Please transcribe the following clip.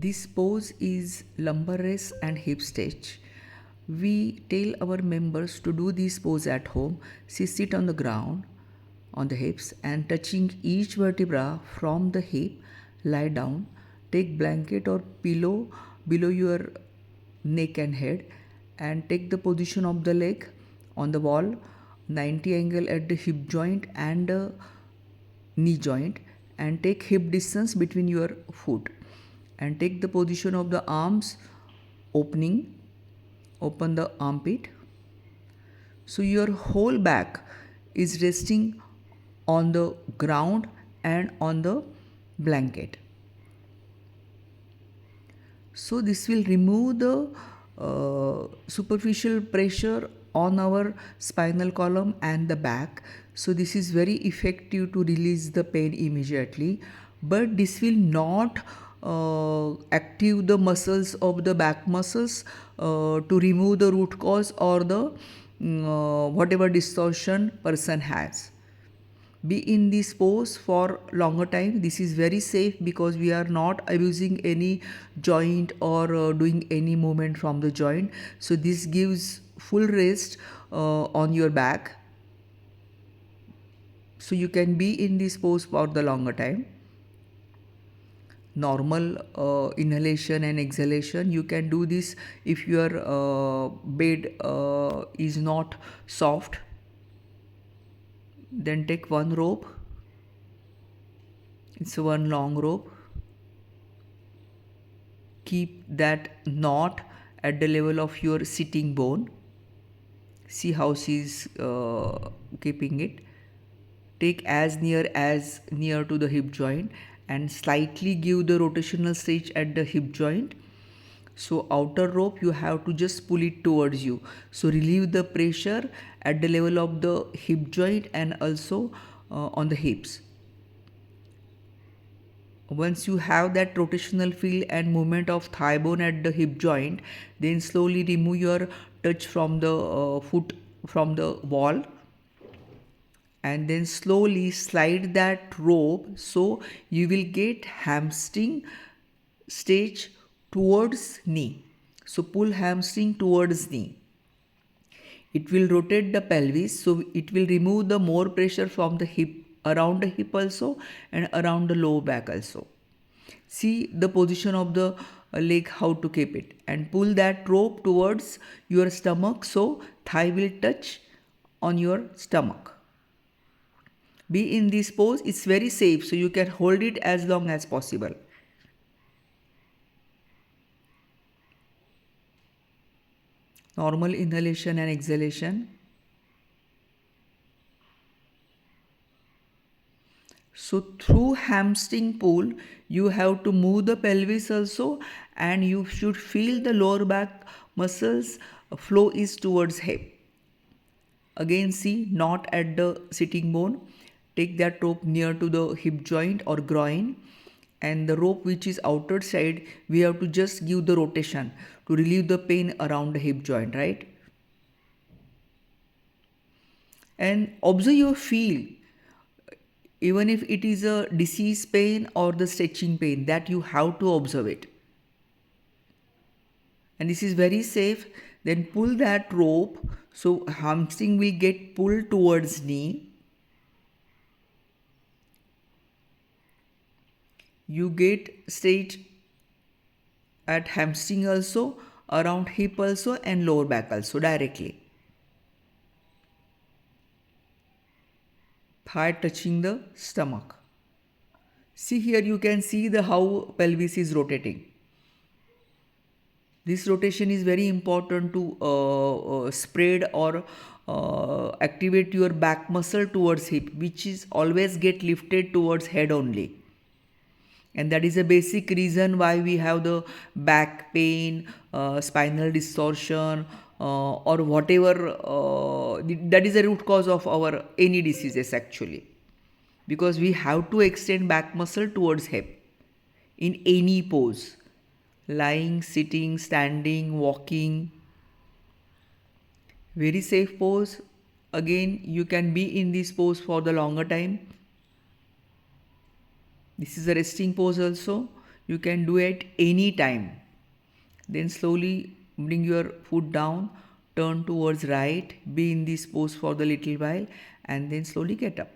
This pose is lumbar rest and hip stretch. We tell our members to do this pose at home. Sit on the ground on the hips and touching each vertebra from the hip. Lie down. Take blanket or pillow below your neck and head and take the position of the leg on the wall, 90 angle at the hip joint and knee joint, and take hip distance between your foot and take the position of the arms open the armpit, so your whole back is resting on the ground and on the blanket. So this will remove the superficial pressure on our spinal column and the back. So this is very effective to release the pain immediately, but this will not active the muscles of the back muscles to remove the root cause or the whatever distortion person has. Be in this pose for longer time. This is very safe because we are not abusing any joint or doing any movement from the joint. So this gives full rest on your back. So you can be in this pose for the longer time. Normal inhalation and exhalation, you can do this if your bed is not soft. Then take one rope, it's one long rope, keep that knot at the level of your sitting bone. See how she's keeping it. Take as near to the hip joint and slightly give the rotational stretch at the hip joint. So outer rope you have to just pull it towards you. So relieve the pressure at the level of the hip joint and also on the hips. Once you have that rotational feel and movement of thigh bone at the hip joint, then slowly remove your touch from the foot from the wall and then slowly slide that rope, so you will get hamstring stretch towards knee. So pull hamstring towards knee. It will rotate the pelvis, so it will remove the more pressure from the hip, around the hip also and around the lower back also. See the position of the leg, how to keep it, and pull that rope towards your stomach, so thigh will touch on your stomach. Be in this pose, it's very safe, so you can hold it as long as possible. Normal inhalation and exhalation. So through hamstring pull, you have to move the pelvis also, and you should feel the lower back muscles flow is towards hip. Again, see knot at the sitting bone. Take that rope near to the hip joint or groin, and the rope which is outer side, we have to just give the rotation to relieve the pain around the hip joint, right? And observe your feel, even if it is a disease pain or the stretching pain, that you have to observe it. And this is very safe. Then pull that rope, so hamstring will get pulled towards knee. You get stretch at hamstring also, around hip also and lower back also directly. Thigh touching the stomach. See here, you can see the how pelvis is rotating. This rotation is very important to spread or activate your back muscle towards hip, which is always get lifted towards head only. And that is a basic reason why we have the back pain, spinal distortion, or whatever. That is the root cause of our any diseases actually, because we have to extend back muscle towards hip in any pose, lying, sitting, standing, walking. Very safe pose. Again, you can be in this pose for the longer time. This is a resting pose also. You can do it any time. Then slowly bring your foot down, turn towards right, be in this pose for the little while, and then slowly get up.